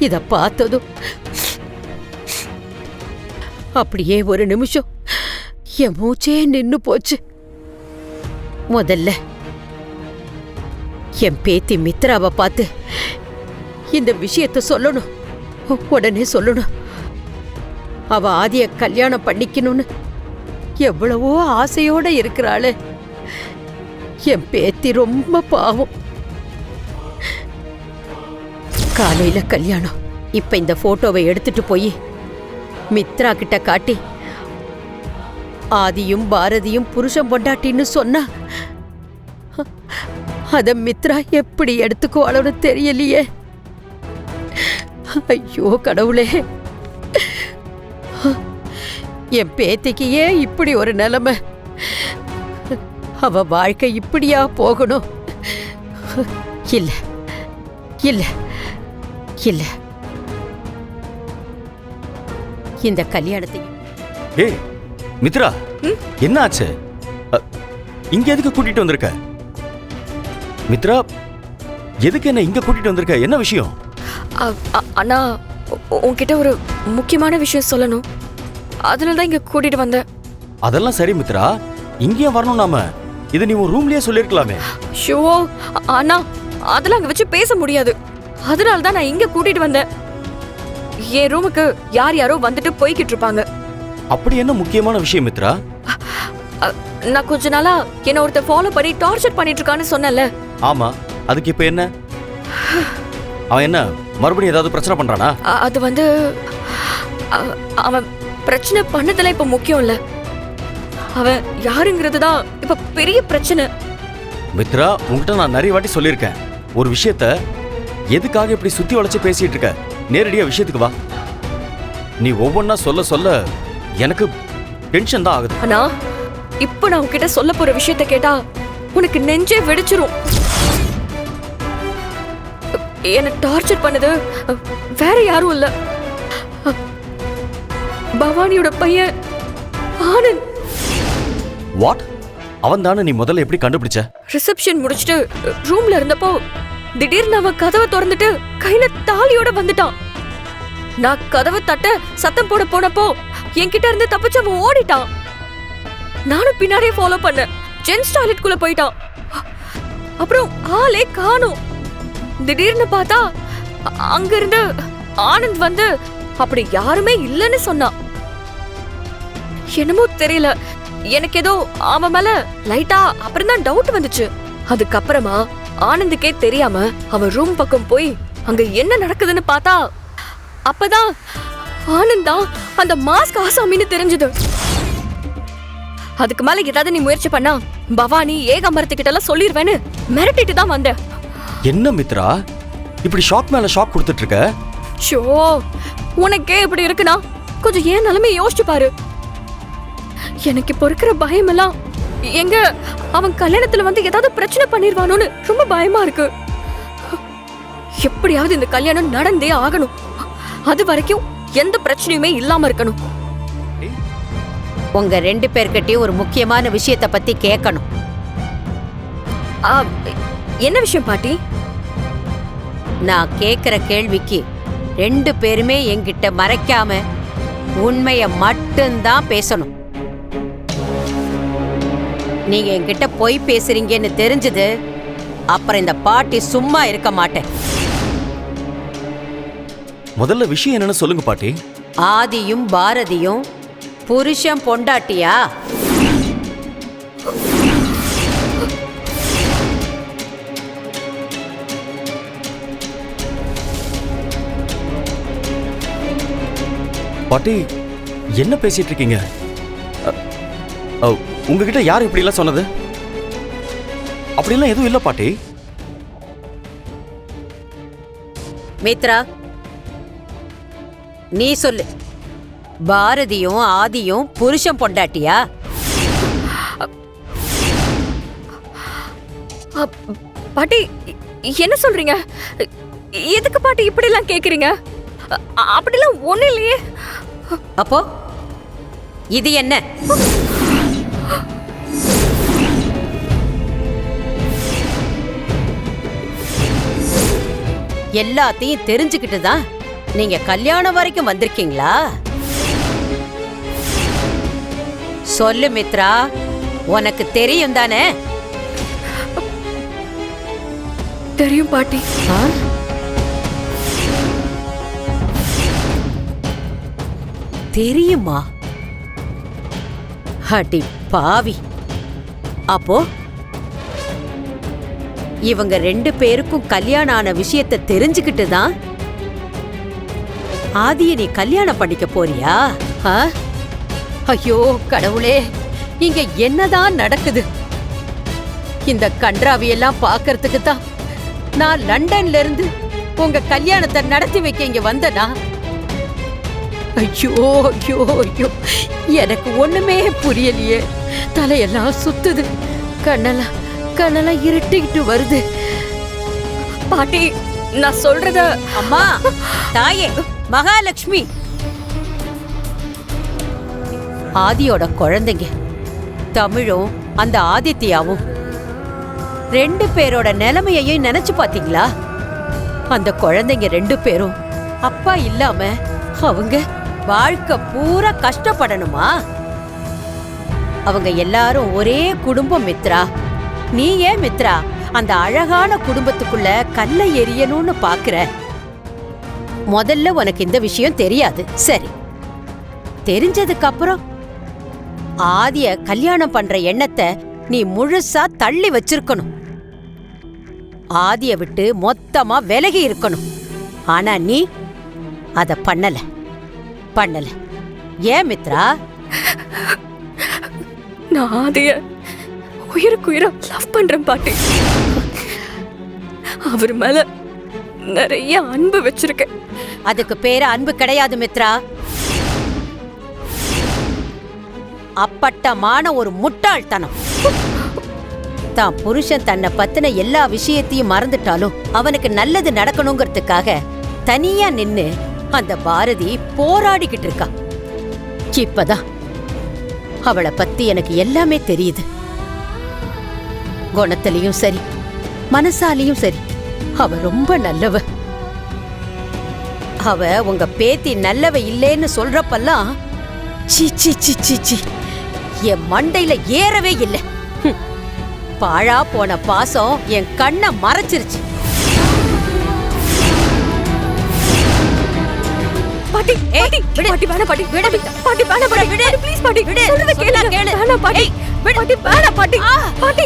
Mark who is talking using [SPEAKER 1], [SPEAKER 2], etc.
[SPEAKER 1] இத பார்த்ததும் அப்படியே ஒரு நிமிஷம் என் மூச்சே நின்னு போச்சு. முதல்ல என் பேத்தி மித்ராவை பார்த்து இந்த விஷயத்த சொல்லணும், உடனே சொல்லணும். அவ ஆதிய கல்யாணம் பண்ணிக்கணும்னு எவ்வளவோ ஆசையோட இருக்கிறாளே. என் பேத்தி ரொம்ப பாவம். காலையில கல்யாணம். இப்ப இந்த போட்டோவை எடுத்துட்டு போய் மித்ரா கிட்ட காட்டி ஆதியும் பாரதியும் புருஷன் பொண்டாட்டின்னு சொன்னா அத மித்ரா எப்படி எடுத்துக்குவாளோன்னு தெரியலையே. ஐயோ கடவுளே, என் பேத்திக்கு ஏன் இப்படி ஒரு நிலைமை? அவ வாழ்க்கை இப்படியா போகணும்? இல்ல இல்ல இல்ல, இந்த கல்யாணத்தை.
[SPEAKER 2] ஏய் மித்ரா, என்ன ஆச்சு? இங்க எதுக்கு கூட்டிட்டு வந்திருக்க? மித்ரா, எதுக்கு என்ன இங்க கூட்டிட்டு வந்திருக்க? என்ன விஷயம்?
[SPEAKER 3] அண்ணா, உன்கிட்ட ஒரு முக்கியமான விஷயம் சொல்லணும். அதனால தான் இங்க கூட்டிட்டு வந்தேன்.
[SPEAKER 2] அதெல்லாம் சரி மித்ரா, இங்கேயும் வரணும் நாம. இது நீ உன் ரூம்லயே சொல்லிருக்கலாமே.
[SPEAKER 3] ஷோ அண்ணா, அதெல்லாம் அங்க வச்சு பேச முடியாது. அதனால தான் நான் இங்க கூட்டிட்டு வந்தேன். என் ரூமுக்கு யார் யாரோ வந்துட்டு போய்கிட்டு இருப்பாங்க.
[SPEAKER 2] அப்படி என்ன முக்கியமான விஷயம் மித்ரா?
[SPEAKER 3] நான் கொஞ்ச நாளா என்ன ஒருத்தர் ஃபாலோ பண்ணி டார்ச்சர் பண்ணிட்டு இருக்கான்னு சொன்னல.
[SPEAKER 2] ஆமா, அதுக்கு இப்ப என்ன? அவன் என்ன மறுபடியும் ஏதாவது பிரச்சனை பண்றானா?
[SPEAKER 3] அது வந்து அவன் பிரச்சனை பண்ணதுல இப்ப முக்கியம் இல்ல. அவன் யாருங்கிறது தான் இப்ப பெரிய பிரச்சனை.
[SPEAKER 2] மித்ரா, உன்கிட்ட நான் நிறைய வாட்டி சொல்லியிருக்கேன், ஒரு விஷயத்த எதுக்காக இப்படி சுத்தி வளைச்சு பேசிட்டு இருக்க? நேரடியா விஷயத்துக்கு வா. நீ ஒவ்வொன்னா சொல்ல சொல்ல எனக்கு டென்ஷன் தான் ஆகுது.
[SPEAKER 3] ஆனா இப்ப நான் உன்கிட்ட சொல்ல போற விஷயத்த கேட்டா உனக்கு நெஞ்சே வெடிச்சிரும். என்ன டார்ச்சர் பண்ணது வேற யாரும் இல்ல, பவானியோட பையன் ஆனந்த்.
[SPEAKER 2] வாட்? அவன் தானே நீ முதல்ல எப்படி கண்டுபிடிச்ச?
[SPEAKER 3] ரிசப்ஷன் முடிச்சிட்டு ரூம்ல இருந்தப்போ திடீர்னு அவன் கதவை திறந்துட்டு கையில தாலியோட வந்துட்டான். நான் கதவை தட்ட சத்தம் போட போனப்போ என்கிட்ட இருந்து தப்பிச்சு அவன் ஓடிட்டான். நானும் பின்னாடியே ஃபாலோ பண்ணேன். ஜென்ஸ் டாய்லெட்குள்ள போயிட்டான். அப்புறம் ஆளே காணோம். திடீர்னு பார்த்தா அங்க இருந்து ஆனந்த் வந்து அப்படி யாருமே இல்லைன்னு சொன்னான். என்னமோ தெரியல, எனக்கு ஏதோ அவன் மேல லைட்டா அப்புறம் தான் டவுட் வந்துச்சு. அதுக்கப்புறமா ஆனந்துக்கே தெரியாம அவன் ரூம் பக்கம் போய் அங்க என்ன நடக்குதுன்னு பார்த்தா அப்பதான் ஆனந்தா அந்த மாஸ்க் ஆசாமின்னு தெரிஞ்சது. அதுக்கு மேல ஏதாவது நீ முயற்சி பண்ணா பவானி ஏகாம்பரத்துக்கிட்ட எல்லாம் சொல்லிருவேன்னு மிரட்டிட்டு தான் வந்த.
[SPEAKER 2] என்ன மித்ரா, இப்படி ஷாக் மேல ஷாக் கொடுத்துட்டு இருக்க?
[SPEAKER 3] ஷோ, உனக்கே இப்படி இருக்குனா கொஞ்சம் ஏன் நிலைமை யோசிச்சு பாரு. எனக்கு இப்போ இருக்கிற பயம் எல்லாம் எங்க அவன் கல்யாணத்துல வந்து ஏதாவது பிரச்சனை பண்ணிருவானோன்னு ரொம்ப பயமா இருக்கு. எப்படியாவது இந்த கல்யாணம் நடந்தே ஆகணும். அது வரைக்கும் எந்த பிரச்சனையுமே இல்லாம இருக்கணும்.
[SPEAKER 1] உங்க 2 பேர்கிட்டயும் ஒரு முக்கியமான விஷயத்த பத்தி கேட்கணும்.
[SPEAKER 3] என்ன விஷயம் பாட்டி?
[SPEAKER 1] நான் கேக்குற கேள்விக்கு 2 பேருமே என்கிட்ட மறைக்காம உண்மைய மட்டும்தான் பேசணும். நீங்க என்கிட்ட பொய் பேசுறீங்கன்னு தெரிஞ்சது அப்புறம் இந்த பாட்டி சும்மா இருக்க மாட்டேன்.
[SPEAKER 2] முதல்ல விஷயம் என்னன்னு சொல்லுங்க பாட்டி.
[SPEAKER 1] ஆதியும் பாரதியும் புருஷன் பொண்டாட்டியா?
[SPEAKER 2] பாட்டி, என்ன பேசிட்டு இருக்கீங்க? உங்ககிட்ட யார் இப்படி எல்லாம் சொன்னது? அப்படிலாம் எதுவும் இல்ல பாட்டி.
[SPEAKER 1] மித்ரா, நீ சொல்லு, பாரதியும் ஆதியும் புருஷன் பொண்டாட்டியா?
[SPEAKER 3] பாட்டி என்ன சொல்றீங்க? எதுக்கு பாட்டி இப்படி எல்லாம் கேக்குறீங்க? அப்படிலாம் ஒண்ணு இல்லையே.
[SPEAKER 1] அப்போ இது என்ன? எல்லாத்தையும் தெரிஞ்சுக்கிட்டு தான் நீங்க கல்யாணம் வரைக்கும் வந்திருக்கீங்களா? சொல்லு மித்ரா, உனக்கு தெரியும் தானே?
[SPEAKER 3] தெரியும் பாட்டி.
[SPEAKER 1] தெரியுமா? அடி பாவி. அப்போ இவங்க 2 பேருக்கும் கல்யாணம் ஆன விஷயத்தை தெரிஞ்சுக்கிட்டு தான் ஆதியை நீ கல்யாணம் பண்ணிக்க போறியா? ஐயோ கடவுளே, இங்க என்னதான் நடக்குது? இந்த கன்றாவியெல்லாம் பார்க்கறதுக்கு தான் நான் லண்டன்ல இருந்து உங்க கல்யாணத்தை நடத்தி வைக்க இங்க வந்தனா? ஐயோ ஐயோ ஐயோ, எனக்கு ஒண்ணுமே புரியலையே. தலையெல்லாம் சுத்துது, கண்ணெல்லாம் இருட்டிக்கிட்டு வருது.
[SPEAKER 3] பாட்டி, நான் சொல்றத.
[SPEAKER 1] அம்மா, தாயே மகாலட்சுமி, ஆதியோட குழந்தைங்க தமிழும் அந்த ஆதித்யாவும் 2 பேரோட நிலைமையையும் நினைச்சு பாத்தீங்களா? அந்த குழந்தைங்க 2 பேரும் அப்பா இல்லாம அவங்க வாழ்க்கை பூரா கஷ்டப்படணுமா? அவங்க எல்லாரும் ஒரே குடும்பம் மித்ரா. நீ ஏன் மித்ரா அந்த அழகான குடும்பத்துக்குள்ள கல்லை எரியணும்னு பாக்குற? முதல்ல உனக்கு இந்த விஷயம் தெரியாது, சரி. தெரிஞ்சதுக்கு அப்புறம் ஆதிய கல்யாணம் பண்ற எண்ணத்தை நீ முழுசா தள்ளி வச்சிருக்கணும். ஆதிய விட்டு மொத்தமா விலகி இருக்கணும். ஆனா நீ அத பண்ணல. ஏன் மித்ரா?
[SPEAKER 3] நான் ஆதிய உயிருக்குயிரா லவ் பண்றேன் பாட்டி. அவர் மேல நிறைய அன்பு வச்சிருக்கேன்.
[SPEAKER 1] அதுக்கு பேரு அன்பு கிடையாது மித்ரா. அப்பட்டமான ஒரு முட்டாள்தனம். தான் புருஷன் தன்னை பத்தின எல்லா விஷயத்தையும் மறந்துட்டாலும் அவனுக்கு நல்லது நடக்கணுங்கிறதுக்காக தனியா நின்னு அந்த பாரதி போராடிக்கிட்டு இருக்கா. இப்பதான் அவளை பத்தி எனக்கு எல்லாமே தெரியுது. குணத்திலையும் சரி, மனசாலையும் சரி, அவ ரொம்ப நல்லவ. அவ உங்க பேத்தி நல்லவ இல்லேன்னு சொல்றப்பெல்லாம் சீ சீ சீ சீ சீ, என் மண்டையில ஏறவே இல்லை. பாழா போன பாசம் என் கண்ணை மறைச்சிருச்சு.
[SPEAKER 3] பாட்டி, பாட்டி, பாட்டி வேணா பாட்டி, விடு பாட்டி, வேணா பாட்டி, விடு ப்ளீஸ் பாட்டி, விடு, சொல்றத கேளு, வேணா பாட்டி, பாட்டி வேணா பாட்டி, பாட்டி.